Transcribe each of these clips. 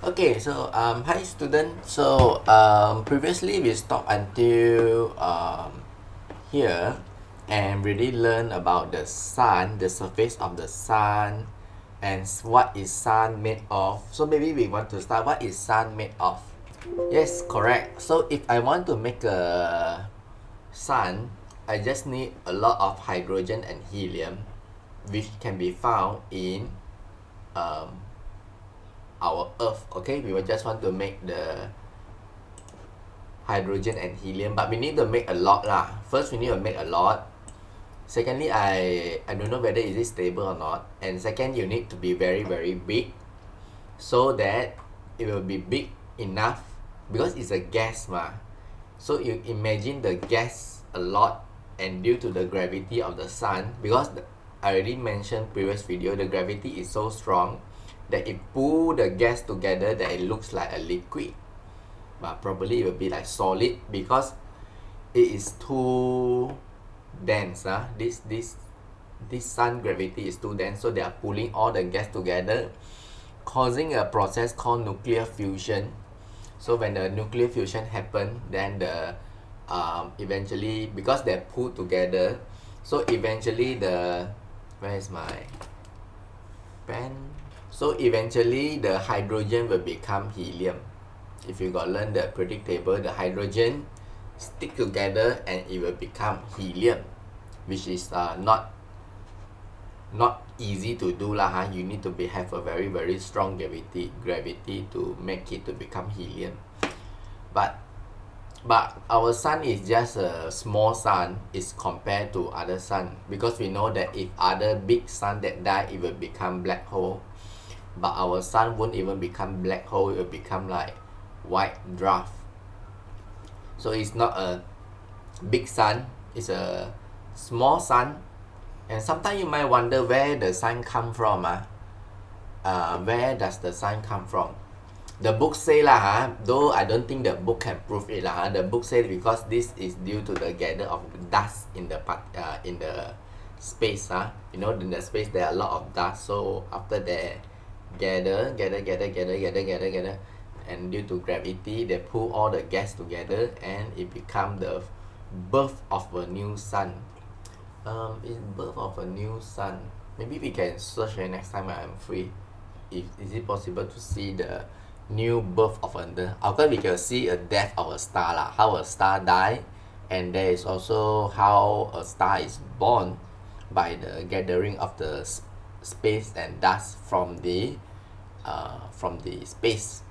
Okay, so hi student. So previously we stopped until here and really learn about the sun, the surface of the sun, and what is sun made of. So maybe we want to start. What is sun made of? Yes, correct. So if I want to make a sun, I just need a lot of hydrogen and helium, which can be found in um, our earth. Okay, we will just want to make the hydrogen and helium, but we need to make a lot lah. First we need to make a lot. Secondly, I don't know whether is it stable or not, and second, you need to be very big so that it will be big enough because it's a gas ma. So you imagine the gas a lot, and due to the gravity of the sun, because I already mentioned previous video, the gravity is so strong that it pull the gas together that it looks like a liquid, but probably it will be like solid because it is too dense. This sun gravity is too dense, so they are pulling all the gas together, causing a process called nuclear fusion. So when the nuclear fusion happen, then the eventually, because they're pulled together, so eventually the where is my pen? So eventually the hydrogen will become helium. If you got learn the periodic table, the hydrogen stick together and it will become helium, which is not easy to do lah. You need to have a very strong gravity to make it to become helium. But our sun is just a small sun is compared to other sun, because we know that if other big sun that die, it will become black hole. But our sun won't even become black hole, it will become like white dwarf. So it's not a big sun, it's a small sun. And sometimes you might wonder where the sun come from. Where does the sun come from? The book say lah, though I don't think the book can prove it lah. The book says because this is due to the gather of dust in the space. You know, in the space there are a lot of dust. So after they gather, and due to gravity, they pull all the gas together, and it become the birth of a new sun. Is birth of a new sun. Maybe we can search it next time when I'm free. Is it possible to see the new birth of another? Of course, we can see a death of a star lah. How a star die, and there is also how a star is born by the gathering of the space and dust from the space.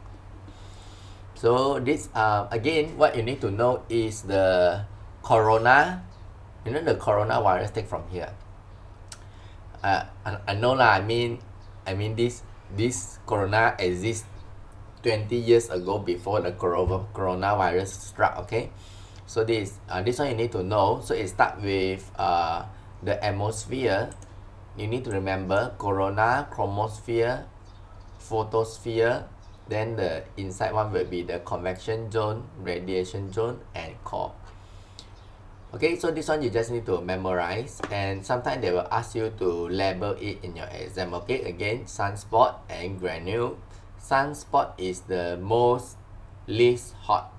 So this again, what you need to know is the corona. You know the coronavirus take from here. I know lah. I mean this corona exists 20 years ago before the coronavirus struck. Okay, so this one you need to know. So it start with the atmosphere. You need to remember corona, chromosphere, photosphere. Then the inside one will be the convection zone, radiation zone, and core. Okay, so this one you just need to memorize, and sometimes they will ask you to label it in your exam. Okay, again, sunspot and granule. Sunspot is the most least hot,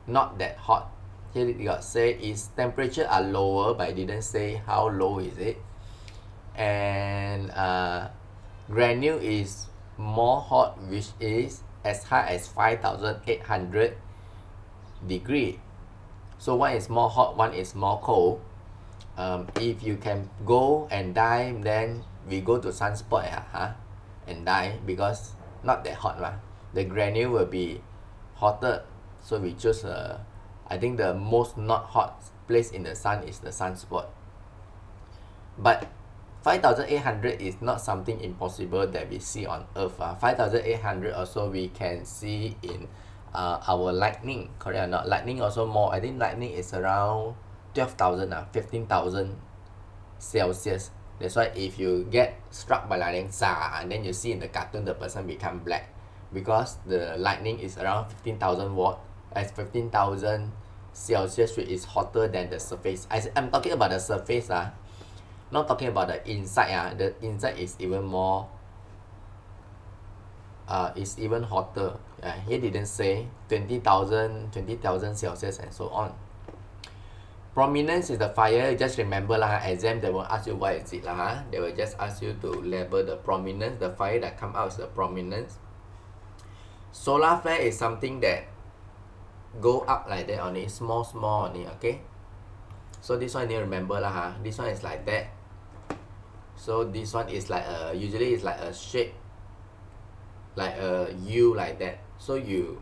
not that hot. Here you got say is temperature are lower, but I didn't say how low is it. And granule is more hot, which is as high as 5,800 degree. So one is more hot, one is more cold. If you can go and die, then we go to sunspot and die, because not that hot lah. The granule will be hotter, so we choose I think the most not hot place in the sun is the sunspot. But 5,800 is not something impossible that we see on Earth. 5,800 also we can see in our lightning, correct or not? Lightning also more. I think lightning is around 12,000 15,000 Celsius. That's why if you get struck by lightning, and then you see in the cartoon the person become black, because the lightning is around 15,000 watt, as 15,000 Celsius, which is hotter than the surface. I'm talking about the surface, not talking about the inside. The inside is even more is even hotter. He didn't say 20,000 Celsius and so on. Prominence is the fire. Just remember lah, exam they won't ask you what is it lah. They will just ask you to label the prominence. The fire that come out is the prominence. Solar flare is something that go up like that only, small only. Okay. So this one you remember lah. This one is like that. So this one is like usually it's like a shape, like a U like that. So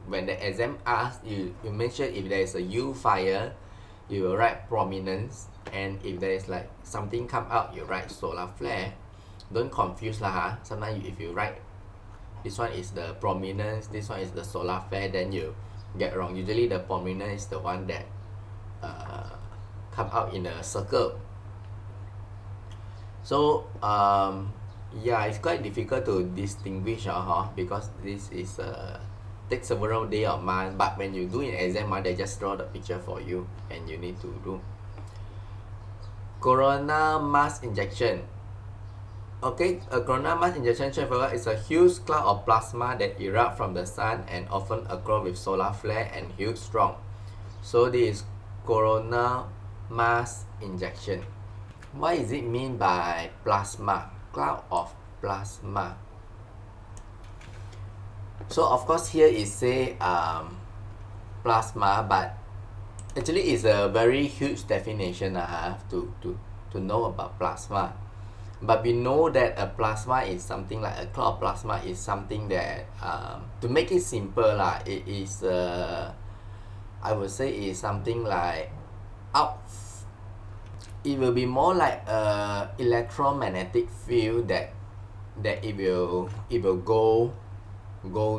when the exam asks you mention if there is a U fire, you will write prominence, and if there is like something come out, you write solar flare. Don't confuse lah. Sometimes if you write this one is the prominence, this one is the solar flare, then you get wrong. Usually the prominence is the one that come out in a circle. So yeah, it's quite difficult to distinguish because this is take several days or months, but when you do in exam, they just draw the picture for you and you need to do. Coronal mass injection. Okay, a coronal mass injection is a huge cloud of plasma that erupt from the sun and often occur with solar flare and huge strong. So this is coronal mass injection. What is it mean by plasma? Cloud of plasma. So of course here it say plasma, but actually it's a very huge definition to know about plasma. But we know that a plasma is something like a cloud of plasma is something that to make it simple it is I would say is something like it will be more like a electromagnetic field that it will go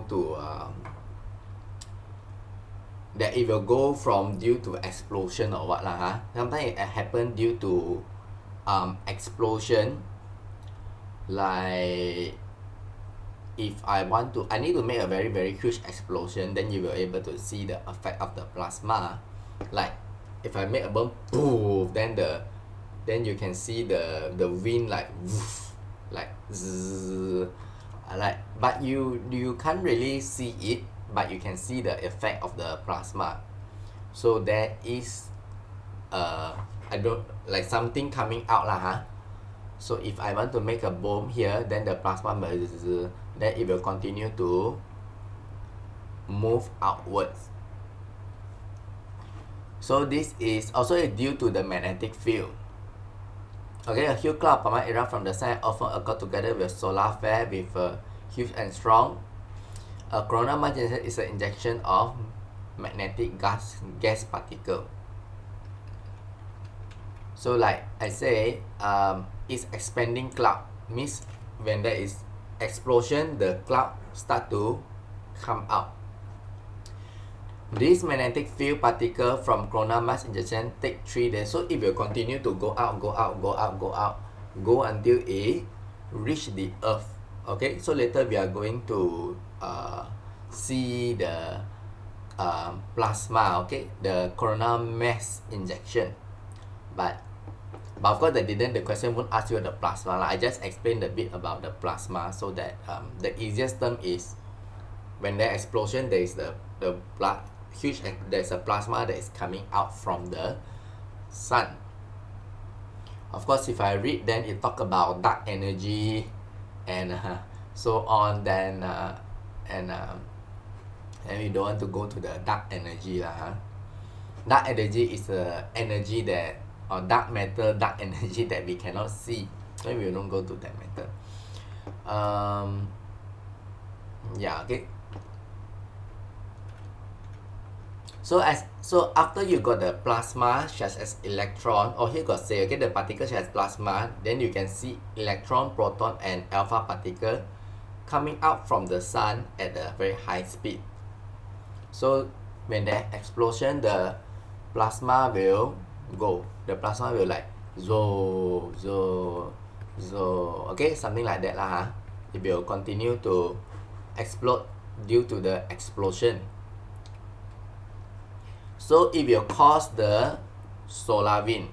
to that it will go from due to explosion or what Sometimes it happen due to explosion. Like if I need to make a very very huge explosion, then you will able to see the effect of the plasma. Like if I make a bomb, poof, then you can see the wind like woof, like zzz, like, but you can't really see it, but you can see the effect of the plasma. So there is I don't like something coming out So if I want to make a bomb here, then the plasma then it will continue to move outwards. So this is also due to the magnetic field. Okay, a huge cloud of plasma erupt from the sun often occur together with solar flare with huge and strong. A coronal mass injection is an injection of magnetic gas particle. So like I say, it's expanding cloud. Means when there is explosion, the cloud start to come out. This magnetic field particle from coronal mass injection take 3 days. So it will continue to go out until it reach the earth. Okay, so later we are going to see the plasma, okay, the coronal mass injection. But of course the question won't ask you the plasma. I just explained a bit about the plasma so that the easiest term is when there explosion, there is the blood huge, there's a plasma that is coming out from the sun. Of course if I read, then it talk about dark energy and so on, then and we don't want to go to the dark energy Dark energy is a energy that, or dark matter, dark energy that we cannot see. Then we don't go to that matter. Yeah, okay. So after you got the plasma such as electron, or here got say, okay, the particle such as plasma, then you can see electron, proton and alpha particle coming out from the sun at a very high speed. So when the explosion, the plasma will go. The plasma will like zo, okay, something like that It will continue to explode due to the explosion. So it will cause the solar wind.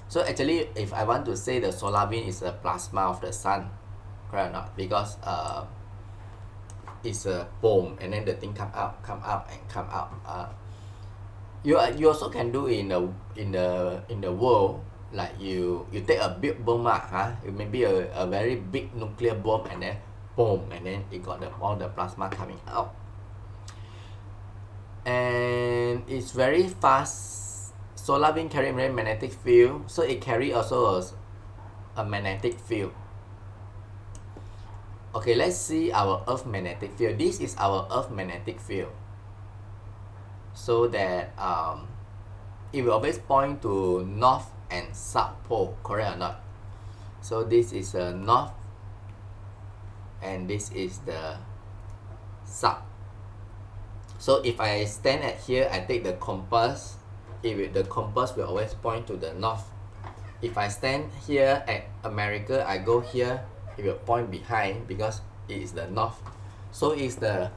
So actually, if I want to say the solar wind is a plasma of the sun, correct or not? Because is a boom, and then the thing come out and come out. You also can do in the world, like you take a big bomb, it may be a very big nuclear bomb, and then boom, and then it got all the plasma coming out, and it's very fast. Solar wind carry very magnetic field, so it carry also a magnetic field. Okay, let's see our Earth magnetic field. This is our Earth magnetic field. So that it will always point to north and south pole, correct or not? So this is the north and this is the south. So if I stand at here, I take the compass, the compass will always point to the north. If I stand here at America, I go here, it will point behind because it is the north. So it's the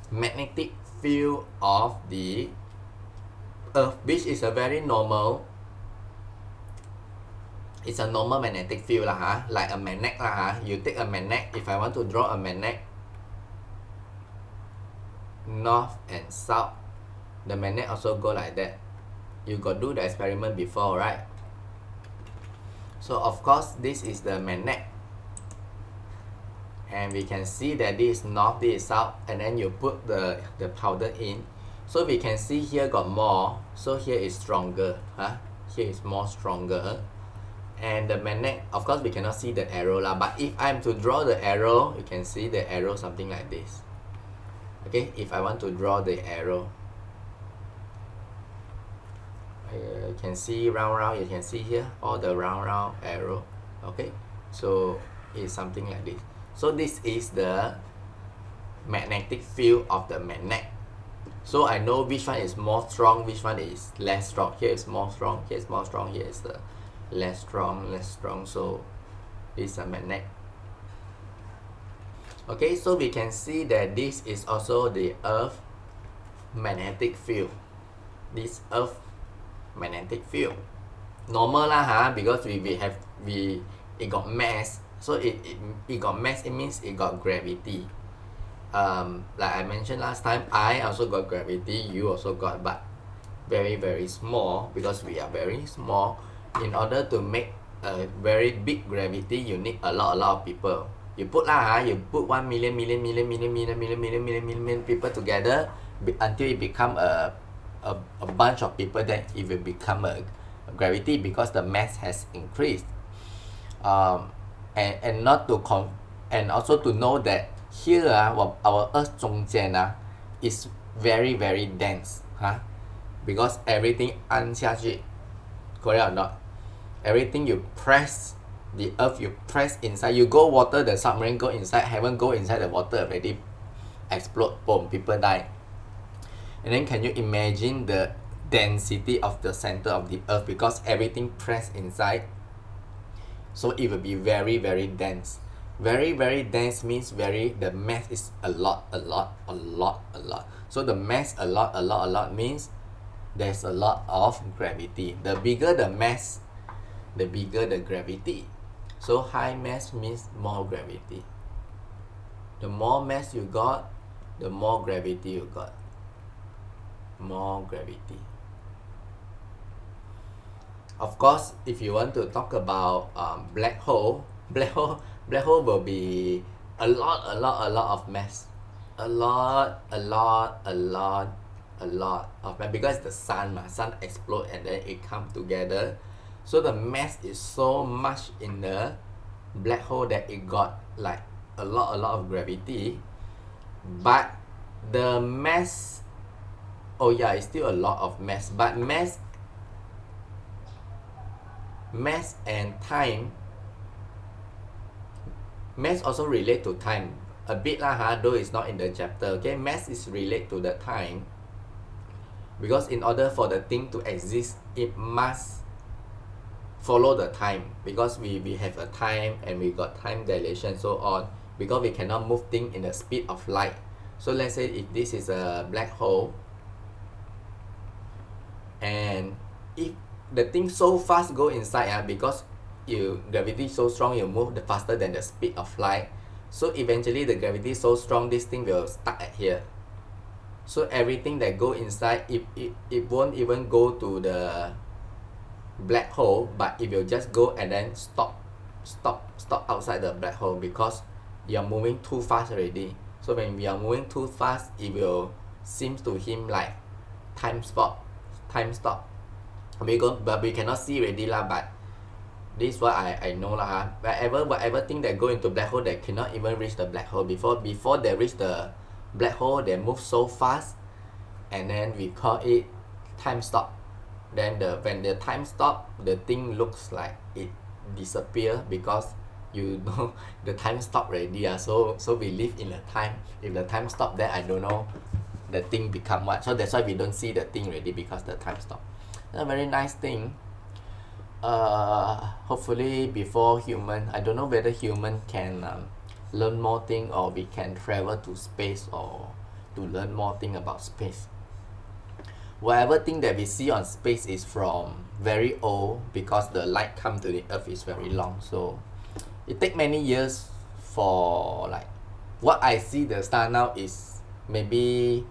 magnetic field of the Earth, which is a very normal, it's a normal magnetic field like a magnet You take a magnet, if I want to draw a magnet north and south, the magnet also go like that. You got do the experiment before, right? So of course this is the magnet, and we can see that this is north, this is south, and then you put the powder in. So we can see here got more, so here is stronger, here is more stronger. And the magnet, of course we cannot see the arrow but if I'm to draw the arrow, you can see the arrow something like this. Okay, if I want to draw the arrow, you can see round, you can see here all the round arrow. Okay, so it's something like this. So this is the magnetic field of the magnet. So I know which one is more strong, which one is less strong. Here is more strong, here is more strong, here is the less strong. So it's a magnet. Okay, so we can see that this is also the Earth magnetic field. This Earth magnetic field. Normal because it got mass. So it got mass, it means it got gravity. Like I mentioned last time, I also got gravity, you also got, but very very small, because we are very small. In order to make a very big gravity, you need a lot of people. You put 1 million people together until it become a bunch of people, then it will become a gravity because the mass has increased. And not to and also to know that here our Earth 中间 is very very dense, because everything 按下去, correct or not? Everything you press, the Earth you press inside, you go water, the submarine go inside, haven't go inside the water already explode, boom, people die. And then can you imagine the density of the center of the Earth, because everything pressed inside, so it will be very very dense. Very very dense means the mass is a lot. So the mass a lot means there's a lot of gravity. The bigger the mass, the bigger the gravity. So high mass means more gravity. The more mass you got, the more gravity you got. More gravity. Of course, if you want to talk about black hole will be a lot of mass. A lot of mass, because the sun explode and then it come together. So the mass is so much in the black hole that it got like a lot of gravity. But the mass, it's still a lot of mass, but mass and time, mass also relate to time a bit though it's not in the chapter. Okay, mass is related to the time, because in order for the thing to exist, it must follow the time, because we have a time and we got time dilation so on, because we cannot move things in the speed of light. So let's say if this is a black hole, and if the thing so fast go inside, because gravity so strong, you move faster than the speed of light. So eventually the gravity is so strong, this thing will stuck at here. So everything that go inside, it won't even go to the black hole, but it will just go and then stop outside the black hole, because you are moving too fast already. So when we are moving too fast, it will seems to him like time stop. But we cannot see already lah, but this is what I know lah. Whatever thing that go into black hole, they cannot even reach the black hole. Before they reach the black hole, they move so fast, and then we call it time stop. Then when the time stop, the thing looks like it disappear, because you know the time stop already. So we live in a time. If the time stop, then I don't know the thing become what. So that's why we don't see the thing already, because the time stop. That's a very nice thing. Hopefully before human, I don't know whether human can learn more thing, or we can travel to space, or to learn more thing about space. Whatever thing that we see on space is from very old, because the light come to the earth is very long. So it take many years for, like, what I see the star now is maybe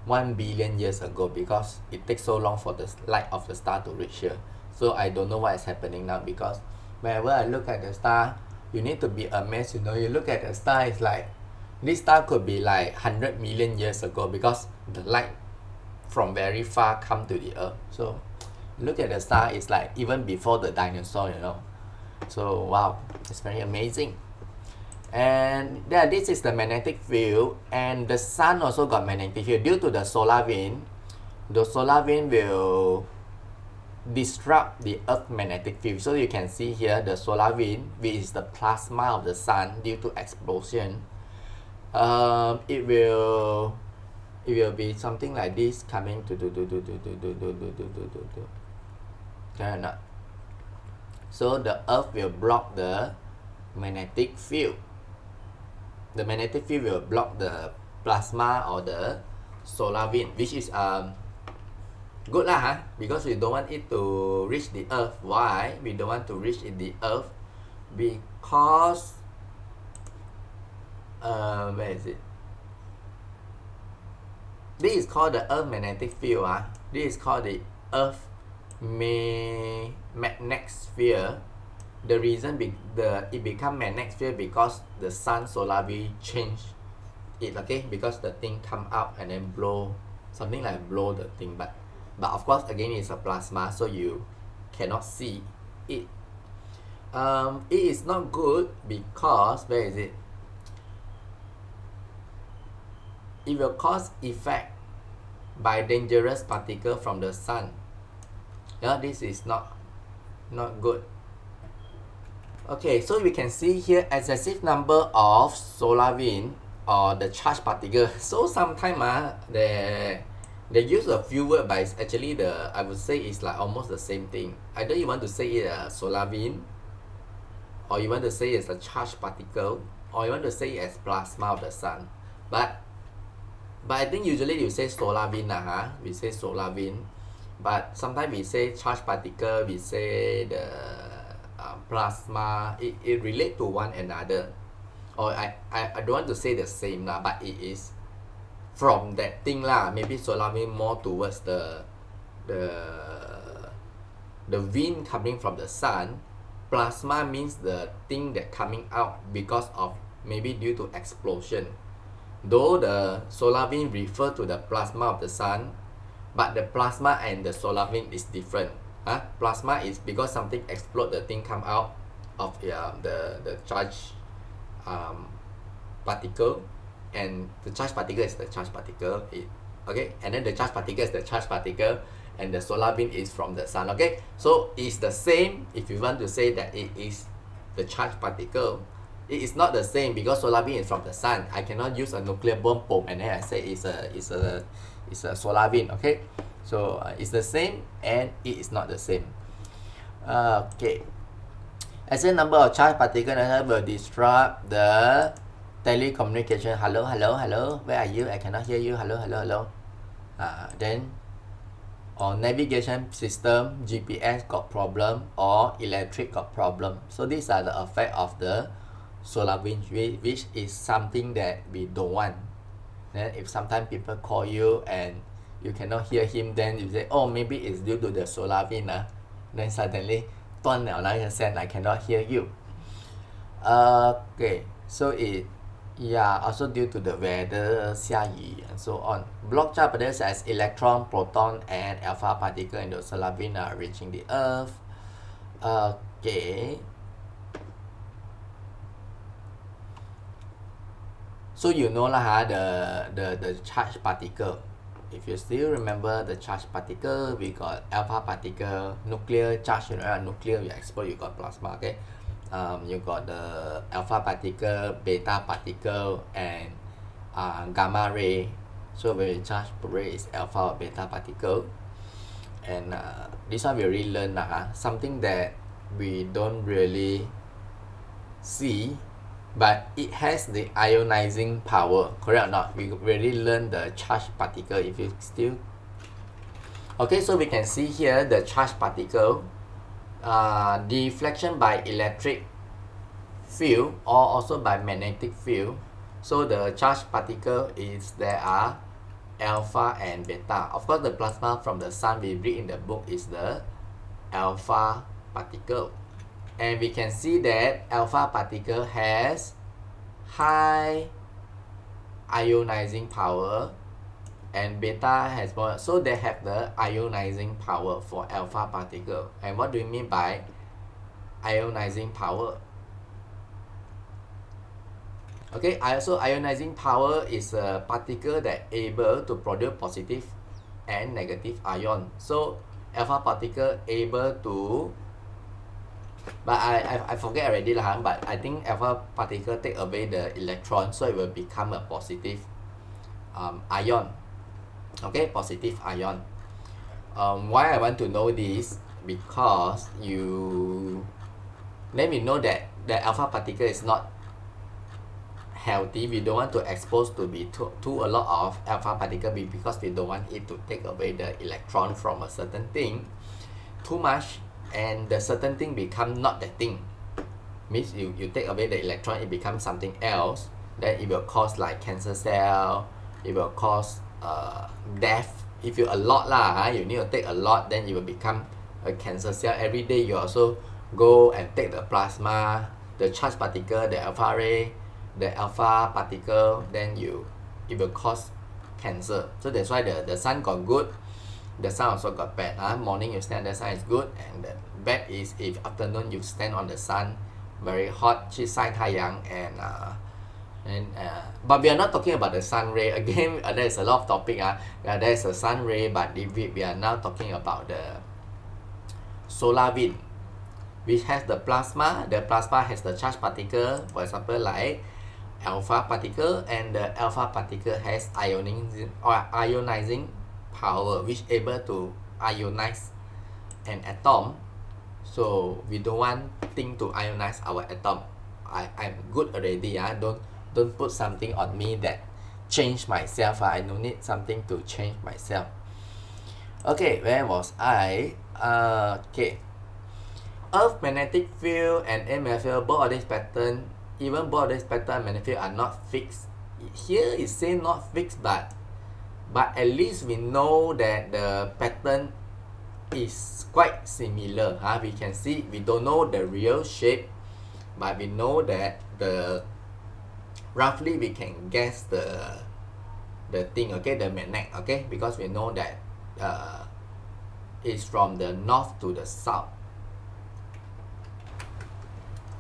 1 billion years ago, because it takes so long for the light of the star to reach here. So I don't know what is happening now, because whenever I look at the star, you need to be amazed. You look at the star, it's like this star could be like 100 million years ago, because the light from very far come to the earth. So look at the star, it's like even before the dinosaur. So wow, it's very amazing. And yeah, this is the magnetic field, and the sun also got magnetic field. Due to the solar wind will disrupt the earth magnetic field. So you can see here the solar wind, which is the plasma of the sun due to explosion. It will be something like this, coming to so the earth will block the magnetic field. The magnetic field will block the plasma or the solar wind, which is good lah, because we don't want it to reach the earth. Why we don't want to reach the earth? Because where is it? This is called the earth magnetic field. This is called the earth magnetosphere. The reason it become magnetosphere, because the sun solar wind change it, okay? Because the thing come out and then blow, something like blow the thing, but of course again it's a plasma, so you cannot see it. It is not good, because where is it? It will cause effect by dangerous particle from the sun. This is not good. Okay, so we can see here excessive number of solar wind or the charged particle. So sometimes they use a few words, but it's actually I would say it's like almost the same thing. Either you want to say it as solar wind, or you want to say it's a charged particle, or you want to say it as plasma of the sun. But I think usually you say solar wind we say solar wind. But sometimes we say charged particle, we say the plasma. It relate to one another, or I don't want to say the same but it is from that thing Maybe solar wind more towards the wind coming from the sun. Plasma means the thing that coming out because of maybe due to explosion. Though the solar wind refer to the plasma of the sun, but the plasma and the solar wind is different. Plasma is because something explode, the thing come out of the charged particle, and the charged particle is the charged particle. Okay, and then the charged particle is the charged particle, and the solar wind is from the sun. Okay, so it's the same. If you want to say that it is the charged particle, it is not the same, because solar wind is from the sun. I cannot use a nuclear bomb and then I say it's a solar wind. Okay, so it's the same and it is not the same. Okay, as a number of charged particles will disrupt the telecommunication. Hello, where are you? I cannot hear you. Hello. Then or navigation system, GPS got problem, or electric got problem. So these are the effect of the solar wind, which is something that we don't want. Then if sometimes people call you and you cannot hear him, then you say, oh, maybe it's due to the solar wind. Then suddenly 断了那个线, I cannot hear you. Okay, so also due to the weather, 下雨 and so on. Block Japanese as electron, proton, and alpha particle in the solar wind are reaching the Earth. Okay. So you know lah, the charged particle. If you still remember the charged particle, we got alpha particle, nuclear charge. Nuclear you explode, you got plasma. Okay. You got the alpha particle, beta particle, and gamma ray. So when you charge ray is alpha or beta particle. And this one we already learned something that we don't really see, but it has the ionizing power. Correct or not? We already learned the charged particle. If you still okay, so we can see here the charged particle. Deflection by electric field or also by magnetic field. So the charged particle is there are alpha and beta. Of course, the plasma from the sun we read in the book is the alpha particle. And we can see that alpha particle has high ionizing power and beta has more. So they have the ionizing power for alpha particle. And what do you mean by ionizing power? Okay, so ionizing power is a particle that able to produce positive and negative ion. So alpha particle able to, but I forget already lah, but I think alpha particle take away the electron, so it will become a positive ion. Okay, positive ion. Why I want to know this? Because then we know that the alpha particle is not healthy. We don't want to expose to be to a lot of alpha particle because we don't want it to take away the electron from a certain thing too much, and the certain thing become not that thing. Means you take away the electron, it becomes something else. Then it will cause like cancer cell. It will cause death. If you a lot you need to take a lot, then you will become a cancer cell. Every day you also go and take the plasma, the charged particle, the alpha ray, the alpha particle, then it will cause cancer. So that's why the sun got good, the sun also got bad. Morning you stand on the sun is good, and the bad is if afternoon you stand on the sun very hot, 去晒太阳 but we are not talking about the sun ray. Again, there's a lot of topic. There's a sun ray, but we are now talking about the solar wind, which has the plasma. The plasma has the charged particle, for example, like alpha particle, and the alpha particle has ionizing power, which able to ionize an atom. So we don't want thing to ionize our atom. I'm good already. Don't put something on me that change myself. I don't need something to change myself. Okay, where was I? Okay. Earth magnetic field and EMF field, both of these pattern, even both of these pattern and magnetic field are not fixed. Here it says not fixed, but at least we know that the pattern is quite similar. We can see, we don't know the real shape, but we know that roughly we can guess the thing, okay, the magnet, okay, because we know that it's from the north to the south.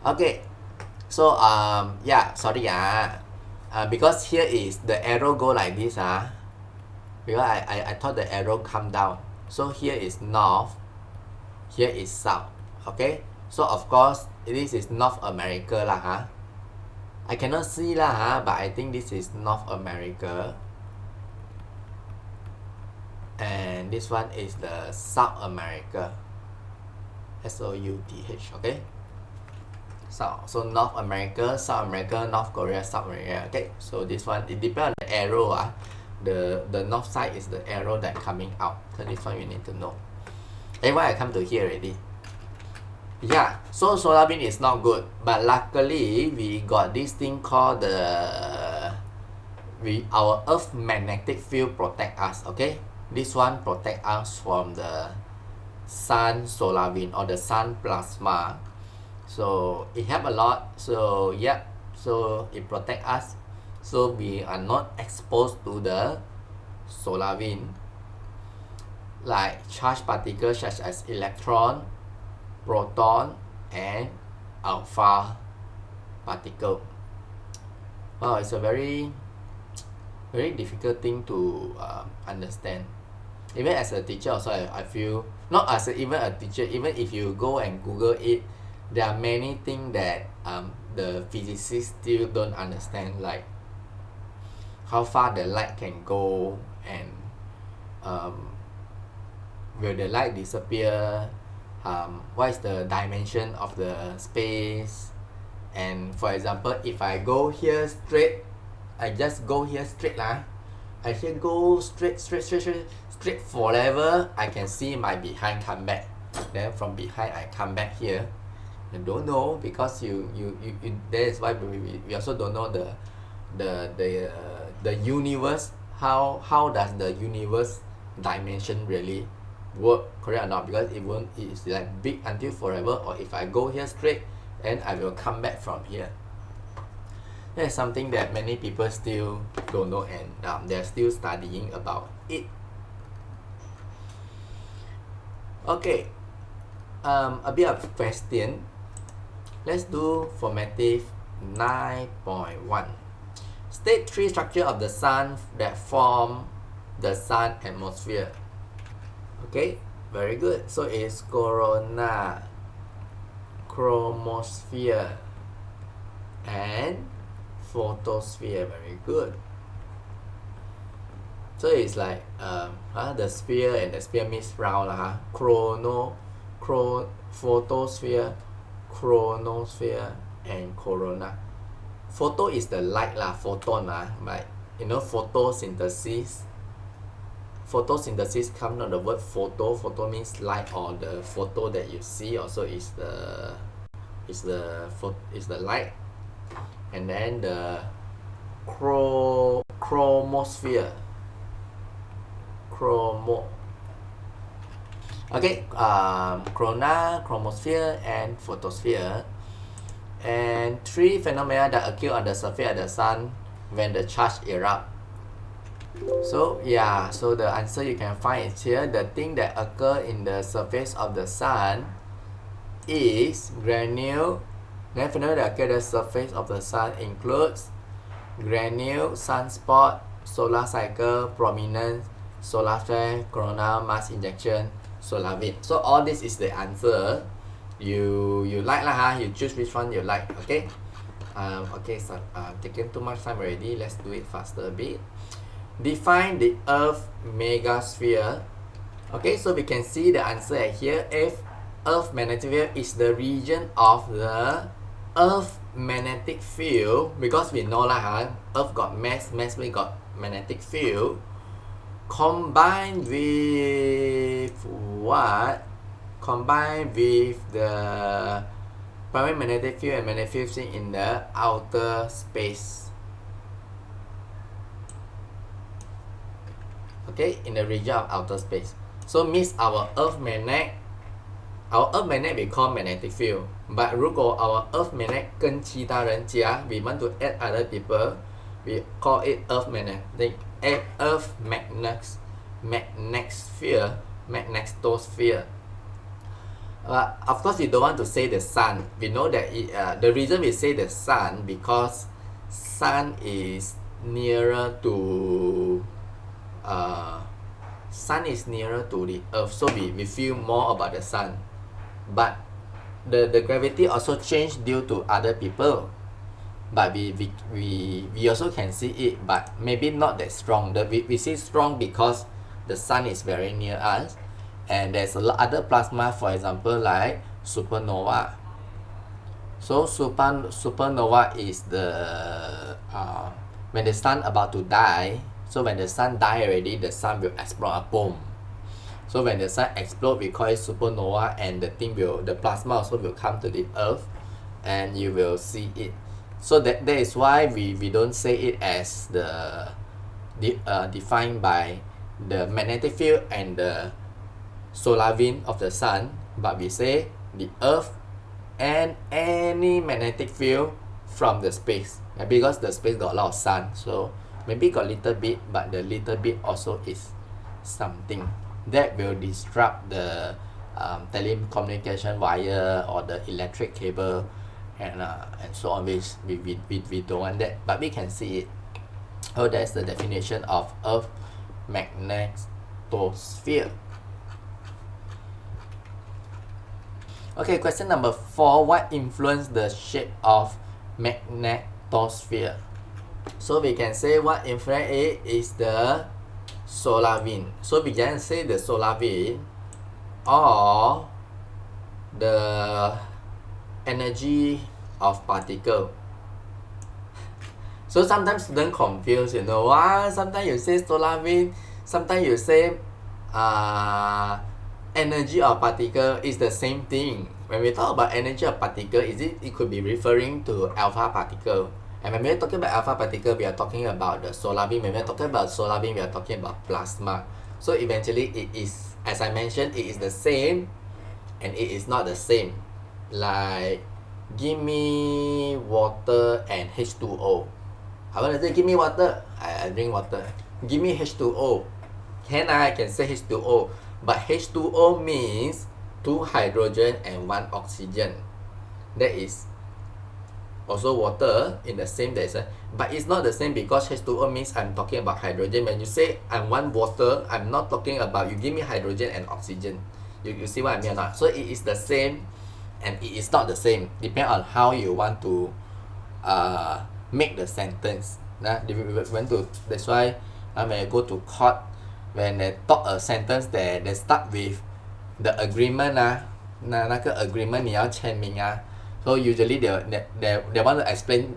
Okay, so sorry because here is the arrow go like this because I thought the arrow come down. So here is north, here is south. Okay, so of course this is North America I cannot see but I think this is North America, and this one is the South America, SOUTH. Okay, so North America, South America, North Korea, South Korea. Okay, so this one, it depends on the arrow the north side is the arrow that coming out. So this one you need to know. Why I come to here already? Yeah, so solar wind is not good, but luckily we got this thing called our Earth magnetic field protect us. Okay, this one protect us from the sun solar wind or the sun plasma. So it help a lot. So yep, so it protect us, so we are not exposed to the solar wind, like charged particles such as electron, proton, and alpha particle. Wow, it's a very difficult thing to understand. Even as a teacher also, I feel, not as even a teacher, even if you go and Google it, there are many things that the physicists still don't understand, like how far the light can go, and um, will the light disappear, what is the dimension of the space. And for example, if I go here straight, I just go here straight lah, I here go straight forever, I can see my behind come back, then from behind I come back here. I don't know, because you that is why we also don't know the universe, how does the universe dimension really work, correct or not, because it's like big until forever, or if I go here straight and I will come back from here. That is something that many people still don't know, and they're still studying about it. Okay, a bit of question. Let's do formative 9.1. State three structure of the sun that form the sun atmosphere. Okay, very good. So it's corona, chromosphere, and photosphere. Very good. So it's like the sphere and the sphere means round lah. Photosphere, chronosphere, and corona. Photo is the light lah, photon lah. Like photosynthesis. Photosynthesis comes from the word photo. Photo means light, or the photo that you see also is the light. And then the chromosphere. Okay, corona, chromosphere, and photosphere, and three phenomena that occur on the surface of the sun when the charge erupts. So yeah, so the answer you can find is here. The thing that occur in the surface of the sun is granule. Then phenomena that occur at the surface of the sun includes granule, sunspot, solar cycle, prominence, solar flare, coronal mass injection, solar wind. So all this is the answer. You like lah, you choose which one you like. Okay. Okay, so taking too much time already. Let's do it faster a bit. Define the Earth megasphere. Okay, so we can see the answer here. If Earth magnetic field is the region of the Earth magnetic field, because we know lah, Earth got mass we got magnetic field, combined with what? Combined with the primary magnetic field and magnetic field in the outer space. Okay, in the region of outer space. So means our Earth magnet we call magnetic field. But 如果 our Earth magnet 跟其他人加 we want to add other people, we call it Earth Magnetosphere. Of course, we don't want to say the sun. We know that the reason we say the sun, because sun is nearer to the Earth, so we feel more about the sun. But the gravity also changed due to other people. But we also can see it, but maybe not that strong. We see strong because the sun is very near us, and there's a lot other plasma, for example, like supernova. So supernova is the when the sun about to die. So when the sun die already, the sun will explode a boom. So when the sun explodes, we call it supernova, and the plasma also will come to the earth, and you will see it. So that is why we don't say it as defined by the magnetic field and the solar wind of the sun, but we say the earth and any magnetic field from the space, because the space got a lot of sun, so maybe got little bit, but the little bit also is something that will disrupt the telecommunication wire or the electric cable, and so on, which we don't want that, but we can see it. Oh, that's the definition of Earth magnetosphere. Okay, question number 4. What influenced the shape of magnetosphere? So we can say what influenced it is the solar wind. So we can say the solar wind or the energy of particle. So sometimes students confuse, sometimes you say solar wind, sometimes you say energy of particle is the same thing. When we talk about energy of particle, it could be referring to alpha particle. And when we're talking about alpha particle, we are talking about the solar wind. When we're talking about solar wind, we are talking about plasma. So eventually it is, as I mentioned, it is the same and it is not the same. Like, give me water and H2O. I want to say, give me water, I drink water. Give me H2O. I can say H2O. But H2O means 2 hydrogen and 1 oxygen. That is also water in the same direction. But it's not the same, because H2O means I'm talking about hydrogen. When you say I want water, I'm not talking about you give me hydrogen and oxygen. You see what I mean or not? So it is the same and it is not the same. Depends on how you want to make the sentence. That's why when I go to court, when they talk a sentence that they start with the agreement 那个 agreement 你要签名 so usually they want to explain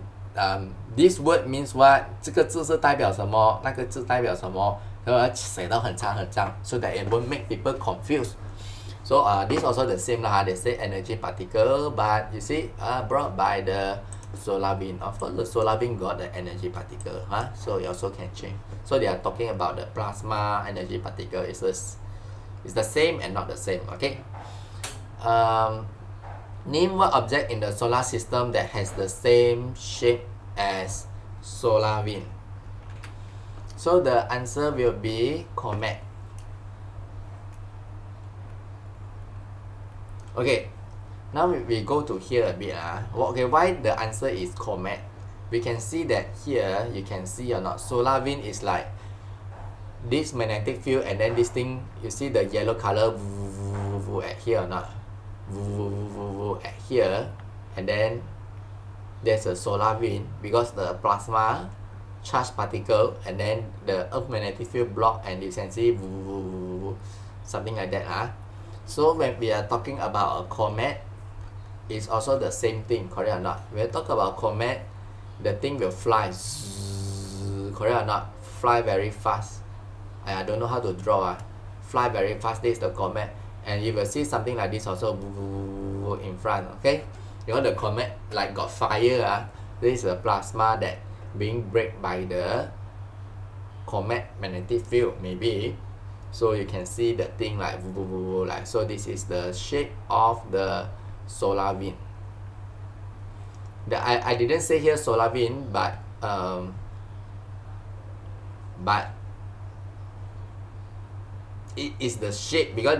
this word means what, 这个字是代表什么，那个字代表什么，然后写到很长很长 so that it won't make people confused. So this also the same they say energy particle, but you see brought by the solar wind. Of course the solar wind got the energy particle, so you also can change. So they are talking about the plasma energy particle. It's the same and not the same. Okay. Name one object in the solar system that has the same shape as solar wind. So the answer will be comet. Okay, now we go to here a bit. Okay, why the answer is comet? We can see that here, you can see or not, solar wind is like this magnetic field, and then this thing, you see the yellow color at here or not? At here, and then there's a solar wind because the plasma charged particle, and then the earth magnetic field block, and you can see something like that. So when we are talking about a comet, it's also the same thing, correct or not? When we talk about comet, the thing will fly, correct or not? Fly very fast. I don't know how to draw. Fly very fast. This is the comet, and you will see something like this also in front. Okay, the comet like got fire. This is the plasma that being break by the comet magnetic field maybe. So you can see the thing like like so. This is the shape of the solar wind. I didn't say here solar wind, but it is the shape because